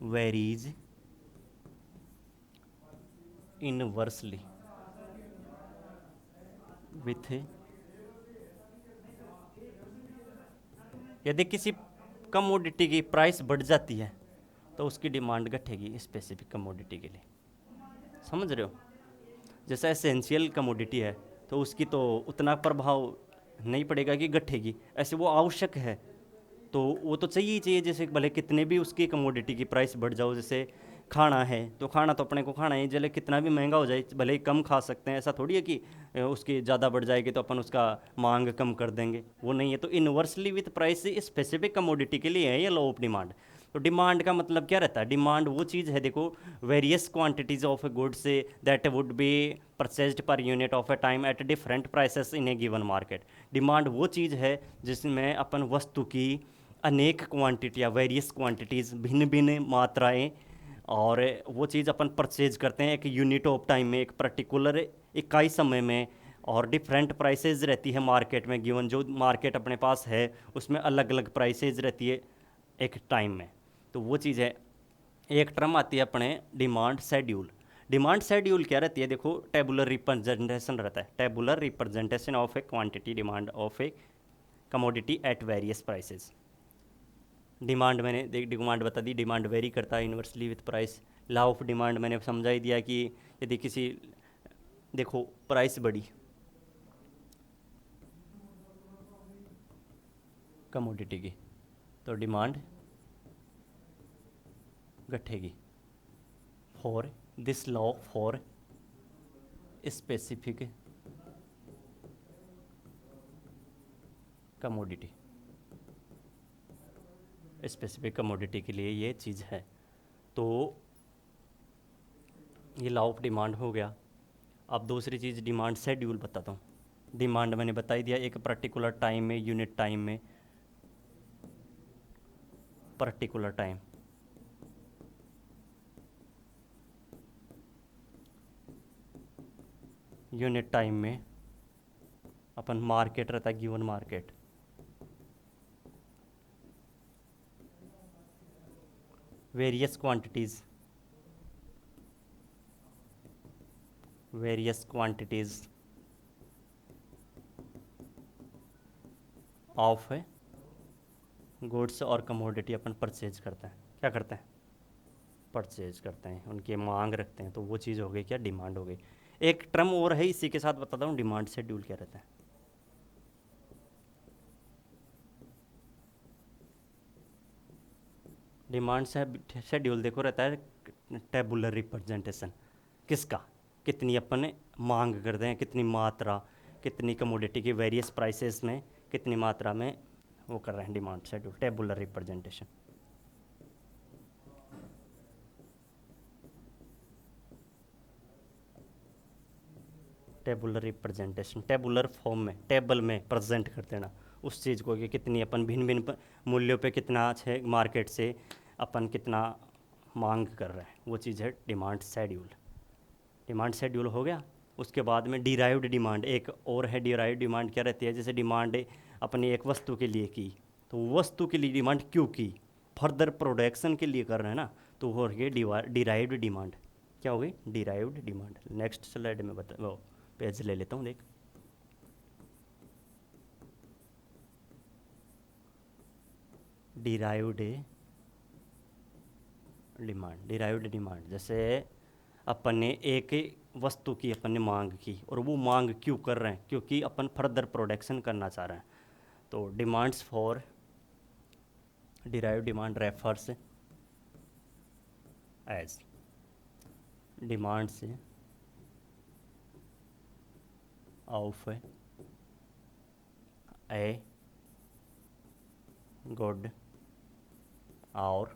वेरीज इनवर्सली विथ, यदि किसी कमोडिटी की प्राइस बढ़ जाती है तो उसकी डिमांड घटेगी स्पेसिफिक कमोडिटी के लिए। समझ रहे हो? जैसा एसेंशियल कमोडिटी है तो उसकी तो उतना प्रभाव नहीं पड़ेगा कि घटेगी, ऐसे वो आवश्यक है तो वो तो चाहिए ही चाहिए। जैसे भले कितने भी उसकी कमोडिटी की प्राइस बढ़ जाओ, जैसे खाना है तो खाना तो अपने को खाना है, भले कितना भी महंगा हो जाए, भले ही कम खा सकते हैं। ऐसा थोड़ी है कि उसकी ज़्यादा बढ़ जाएगी तो अपन उसका मांग कम कर देंगे, वो नहीं है। तो inversely with price specific commodity के लिए है ये लॉ ऑफ डिमांड। तो डिमांड का मतलब क्या रहता है? डिमांड वो चीज़ है, देखो, various quantities of goods that would be purchased per unit of A time at different prices in A given market. Demand वो चीज़ है जिसमें अपन वस्तु की अनेक क्वांटिटी या वेरियस क्वांटिटीज़, भिन्न भिन्न मात्राएं, और वो चीज़ अपन परचेज करते हैं एक यूनिट ऑफ टाइम में, एक पर्टिकुलर इकाई समय में, और डिफरेंट प्राइसेस रहती है मार्केट में। गिवन जो मार्केट अपने पास है उसमें अलग अलग प्राइसेस रहती है एक टाइम में। तो वो चीज़ है। एक टर्म आती है अपने डिमांड शेड्यूल। डिमांड शेड्यूल क्या रहती है? देखो, टेबुलर रिप्रेजेंटेशन रहता है, tabular representation of A quantity demand of A commodity at various prices. Demand मैंने डिमांड बता दी, डिमांड वेरी करता है inversely with price. Law of demand मैंने समझा ही दिया कि यदि किसी, देखो, प्राइस बढ़ी कमोडिटी की तो डिमांड घटेगी। For this law for specific commodity, specific commodity के लिए ये चीज़ है। तो ये लॉ ऑफ डिमांड हो गया। अब दूसरी चीज़ डिमांड शेड्यूल बताता हूँ। डिमांड मैंने बता ही दिया, एक पर्टिकुलर टाइम में, यूनिट टाइम में, पर्टिकुलर टाइम, यूनिट टाइम में अपन मार्केट रहता है, given market, various quantities, various quantities of goods और कमोडिटी अपन परचेज करते हैं। क्या करते हैं? परचेज करते हैं, उनकी मांग रखते हैं। तो वो चीज़ हो गई क्या? डिमांड हो गई। एक टर्म और है इसी के साथ बताता हूँ, डिमांड शेड्यूल क्या रहता है। डिमांड शेड्यूल देखो रहता है टेबुलर रिप्रेजेंटेशन किसका? कितनी अपन मांग करते हैं, कितनी मात्रा, कितनी कमोडिटी की वेरियस प्राइसेस में कितनी मात्रा में वो कर रहे हैं। Demand schedule, tabular representation. Tabular representation, tabular form में, टेबल में प्रेजेंट कर देना उस चीज़ को कि कितनी अपन भिन्न भिन्न मूल्यों पे कितना है मार्केट से अपन कितना मांग कर रहे हैं, वो चीज़ है डिमांड शेड्यूल। डिमांड शेड्यूल हो गया। उसके बाद में डिराइव्ड डिमांड एक और है। डिराइव्ड डिमांड क्या रहती है? जैसे डिमांड अपनी एक वस्तु के लिए की, तो वस्तु के लिए डिमांड क्यों की? फर्दर प्रोडक्शन के लिए कर रहे हैं ना, तो वो हो गई डिराइव्ड डिमांड। क्या हो गई? Derived demand. नेक्स्ट स्लाइड में बता, वो पेज ले लेता हूँ, देख। डिराइव्ड डिमांड, डिराइव्ड डिमांड जैसे अपन ने एक वस्तु की अपन ने मांग की, और वो मांग क्यों कर रहे हैं? क्योंकि अपन फर्दर प्रोडक्शन करना चाह रहे हैं। तो demands for derived demand refers as demands of a good और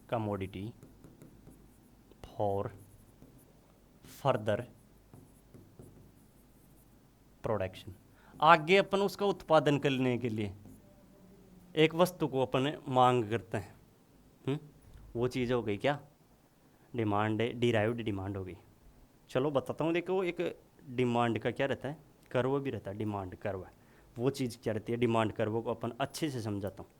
कमोडिटी फॉर फर्दर प्रोडक्शन। आगे अपन उसका उत्पादन करने के लिए एक वस्तु को अपन मांग करते हैं। वो चीज़ हो गई क्या? डिमांड, डिराइव्ड डिमांड हो गई। चलो बताता हूँ। देखो, एक डिमांड का क्या रहता है? कर्व भी रहता है, डिमांड कर्व। वो चीज़ क्या रहती है? डिमांड कर्व को अपन अच्छे से समझाता हूँ।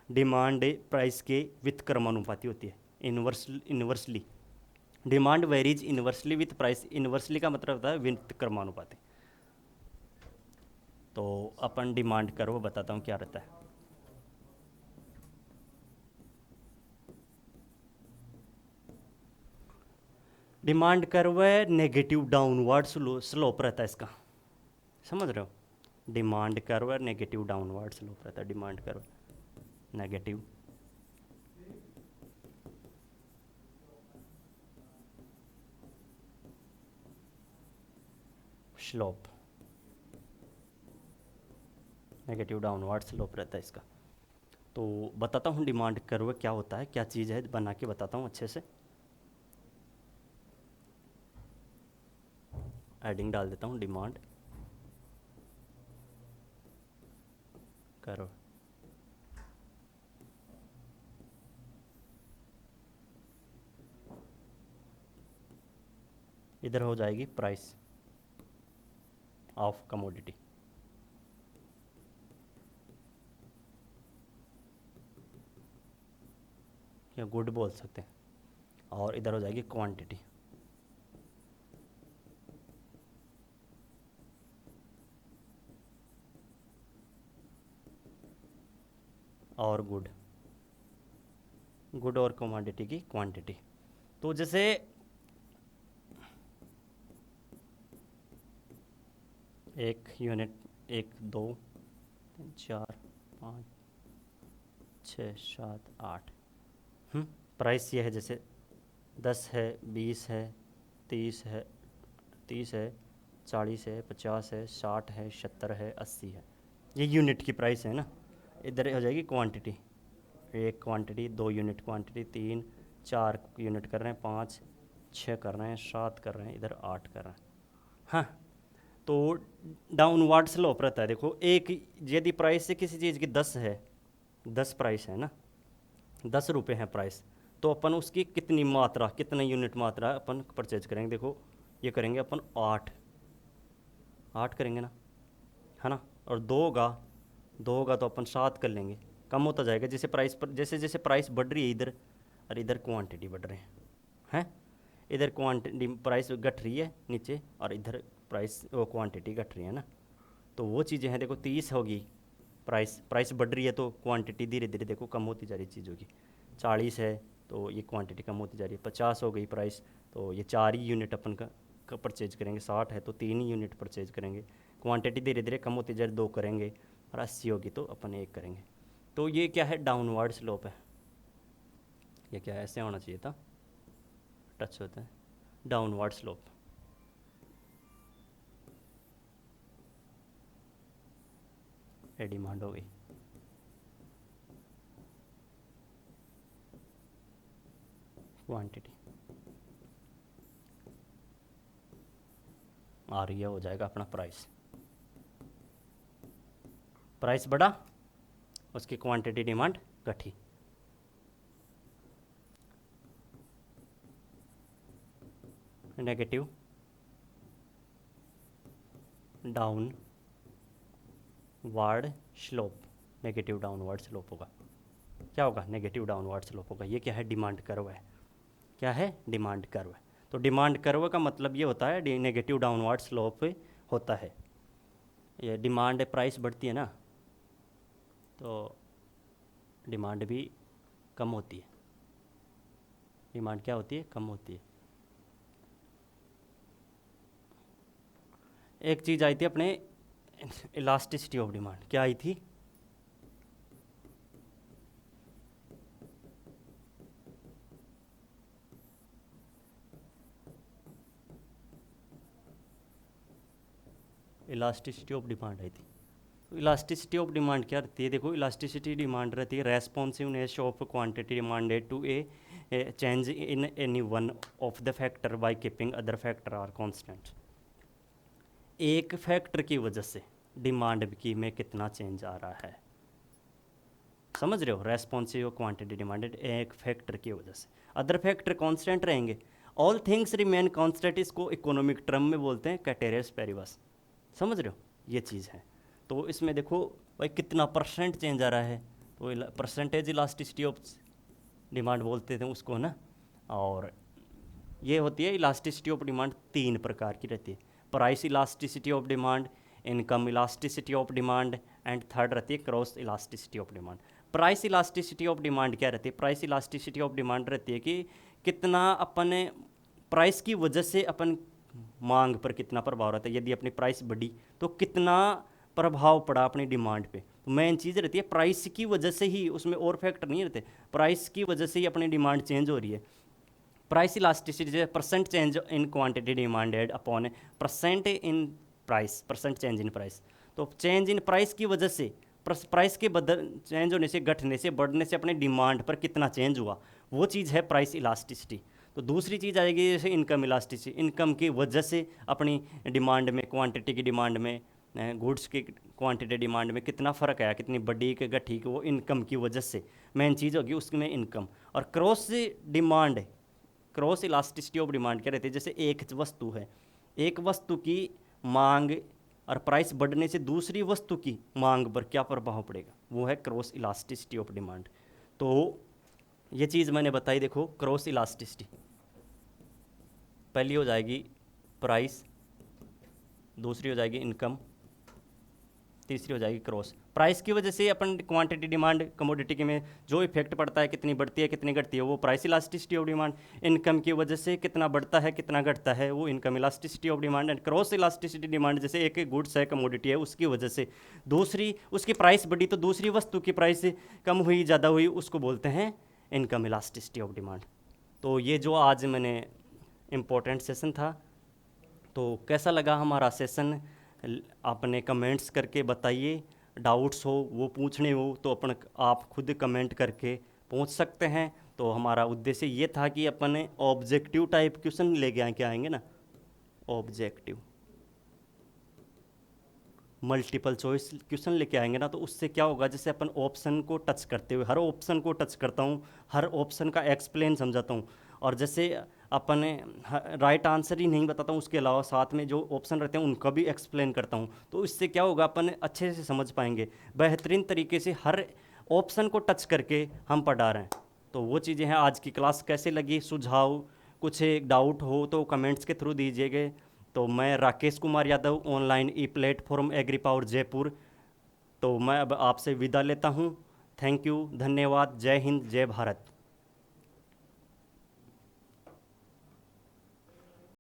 डिमांड प्राइस के व्युत्क्रमानुपाती होती है, inversely. Demand varies inversely with price. Inversely का मतलब होता है व्युत्क्रमानुपाती। तो अपन डिमांड कर्व बताता हूँ क्या रहता है। डिमांड कर्व है, नेगेटिव डाउनवर्ड स्लोप रहता है इसका, समझ रहे हो? डिमांड कर्व है, नेगेटिव डाउनवर्ड स्लोप रहता है demand curve, negative slope, negative downward slope रहता है इसका। तो बताता हूँ डिमांड कर्व क्या होता है, क्या चीज़ है, बना के बताता हूँ अच्छे से। एडिंग डाल देता हूँ डिमांड कर्व। इधर हो जाएगी प्राइस ऑफ कमोडिटी। या गुड बोल सकते हैं। और इधर हो जाएगी क्वांटिटी। और गुड, गुड और कमोडिटी की क्वांटिटी। तो जैसे एक यूनिट, एक, दो, तीन, चार, पाँच, छः, सात, आठ। प्राइस ये है, जैसे 10 है, 20 है, 30 है, 30 है, 40 है, 50 है, 60 है, 70 है, 80 है। ये यूनिट की प्राइस है ना। इधर हो जाएगी क्वांटिटी। एक क्वांटिटी, 2 यूनिट क्वांटिटी, 3, 4 यूनिट कर रहे हैं, 5, 6 कर रहे हैं, 7 कर रहे हैं, इधर 8 कर रहे हैं। हाँ, तो डाउनवर्ड स्लोप रहता है। देखो, एक यदि प्राइस से किसी चीज़ की 10 है, 10 प्राइस है ना, 10 रुपये है प्राइस, तो अपन उसकी कितनी मात्रा, कितने यूनिट मात्रा अपन परचेज करेंगे। देखो, ये करेंगे अपन 8, 8 करेंगे ना, है ना। और 2 होगा, 2 होगा तो अपन 7 कर लेंगे। कम होता जाएगा जैसे प्राइस पर, जैसे जैसे प्राइस बढ़ रही है इधर, और इधर क्वांटिटी बढ़ रहे हैं। इधर क्वांटिटी प्राइस घट रही है नीचे, और इधर प्राइस वो क्वांटिटी घट रही है ना। तो वो चीज़ें हैं। देखो, 30 होगी प्राइस, प्राइस बढ़ रही है तो क्वांटिटी धीरे धीरे देखो कम होती जा रही है चीज़ों की। 40 है तो ये क्वांटिटी कम होती जा रही है। 50 हो गई प्राइस, तो ये 4 ही यूनिट अपन का परचेज करेंगे। 60 है तो 3 ही यूनिट परचेज करेंगे। क्वांटिटी धीरे धीरे कम होती जा रही, 2 करेंगे। और 80 होगी तो अपन 1 करेंगे। तो ये क्या है, डाउनवर्ड स्लोप है। ये क्या है, ऐसे होना चाहिए था, टच होता है, डाउनवर्ड स्लोप। ये डिमांड हो गई। क्वांटिटी आ रही है, हो जाएगा अपना प्राइस। प्राइस बढ़ा, उसकी क्वांटिटी डिमांड घटी। Negative down ward slope, negative downward slope होगा। क्या होगा, नेगेटिव डाउनवर्ड स्लोप होगा। ये क्या है, डिमांड कर्व है। क्या है, डिमांड कर्व है। तो डिमांड कर्व का मतलब ये होता है नेगेटिव डाउनवर्ड स्लोप होता है। ये डिमांड, प्राइस बढ़ती है ना, तो डिमांड भी कम होती है। डिमांड क्या होती है, कम होती है। एक चीज़ आई थी अपने, इलास्टिसिटी ऑफ डिमांड। क्या आई थी, इलास्टिसिटी ऑफ डिमांड आई थी। इलास्टिसिटी ऑफ डिमांड क्या रहती है, देखो, इलास्टिसिटी डिमांड रहती है responsiveness of quantity demanded to a change in any one of the factor by keeping other factor are constant. एक फैक्टर की वजह से डिमांड की में कितना चेंज आ रहा है, समझ रहे हो। रेस्पॉन्सिव क्वांटिटी डिमांडेड एक फैक्टर की वजह से, अदर फैक्टर कांस्टेंट रहेंगे। ऑल थिंग्स रिमेन कांस्टेंट, इसको इकोनॉमिक टर्म में बोलते हैं कैटेरियस पेरिबस। समझ रहे हो, ये चीज़ है। तो इसमें देखो भाई कितना परसेंट चेंज आ रहा है, तो परसेंटेज इलास्टिसिटी ऑफ डिमांड बोलते थे उसको ना। और ये होती है इलास्टिसिटी ऑफ डिमांड, 3 प्रकार की रहती है। Price elasticity of demand, income elasticity of demand, and third रहती है cross elasticity of demand. Price elasticity of demand क्या रहती है, प्राइस इलास्टिसिटी ऑफ डिमांड रहती है कि कितना अपन प्राइस की वजह से अपन मांग पर कितना प्रभाव रहता है। यदि अपनी प्राइस बढ़ी तो कितना प्रभाव पड़ा अपनी डिमांड पे। तो मेन चीज़ रहती है प्राइस की वजह से ही, उसमें और फैक्टर नहीं रहते, प्राइस की वजह से ही अपनी डिमांड चेंज हो रही है। प्राइस इलास्टिसिटी जो percent change in quantity demanded upon percent in price, percent change in price. तो चेंज इन प्राइस की वजह से प्राइस के चेंज होने से, घटने से, बढ़ने से अपने डिमांड पर कितना चेंज हुआ, वो चीज़ है प्राइस इलास्टिसिटी। तो दूसरी चीज़ आएगी जैसे इनकम इलास्टिसिटी, इनकम की वजह से अपनी डिमांड में, क्वांटिटी की डिमांड में, गुड्स की क्वांटिटी डिमांड में कितना फ़र्क आया, कितनी बड़ी कि घटी, कि वो इनकम की वजह से मेन चीज़ होगी उसमें इनकम। और cross demand, cross elasticity of demand क्या रहती है, जैसे एक वस्तु है, एक वस्तु की मांग और प्राइस बढ़ने से दूसरी वस्तु की मांग पर क्या प्रभाव पड़ेगा, वो है क्रॉस इलास्टिसिटी ऑफ डिमांड। तो ये चीज़ मैंने बताई, देखो क्रॉस इलास्टिसिटी पहली हो जाएगी प्राइस, दूसरी हो जाएगी इनकम, तीसरी हो जाएगी क्रॉस। प्राइस की वजह से अपन क्वांटिटी डिमांड कमोडिटी के में जो इफेक्ट पड़ता है, कितनी बढ़ती है कितनी घटती है, वो price elasticity of demand. Income की वजह से कितना बढ़ता है कितना घटता है, वो income elasticity of demand. And cross elasticity demand, जैसे एक गुड्स है, कमोडिटी है, उसकी वजह से दूसरी, उसकी प्राइस बढ़ी तो दूसरी वस्तु की प्राइस कम हुई ज़्यादा हुई, उसको बोलते हैं इनकम इलास्टिसिटी ऑफ डिमांड। तो ये जो आज मैंने इम्पोर्टेंट सेशन था, तो कैसा लगा हमारा सेशन, आपने कमेंट्स करके बताइए। डाउट्स हो वो पूछने हो तो अपन आप खुद कमेंट करके पूछ सकते हैं। तो हमारा उद्देश्य ये था कि अपन ऑब्जेक्टिव टाइप क्वेश्चन लेके क्या आएंगे ना, ऑब्जेक्टिव मल्टीपल चॉइस क्वेश्चन लेके आएंगे ना, तो उससे क्या होगा, जैसे अपन ऑप्शन को टच करते हुए, हर ऑप्शन को टच करता हूँ, हर ऑप्शन का एक्सप्लेन समझाता हूँ, और जैसे अपन राइट आंसर ही नहीं बताता हूँ, उसके अलावा साथ में जो ऑप्शन रहते हैं उनका भी एक्सप्लेन करता हूँ, तो इससे क्या होगा, अपन अच्छे से समझ पाएंगे। बेहतरीन तरीके से हर ऑप्शन को टच करके हम पढ़ा रहे हैं। तो वो चीज़ें हैं। आज की क्लास कैसे लगी, सुझाव कुछ डाउट हो तो कमेंट्स के थ्रू दीजिएगा। तो मैं राकेश कुमार यादव, ऑनलाइन ई प्लेटफॉर्म एग्री पावर जयपुर। तो मैं अब आपसे विदा लेता हूँ। थैंक यू, धन्यवाद, जय हिंद, जय भारत।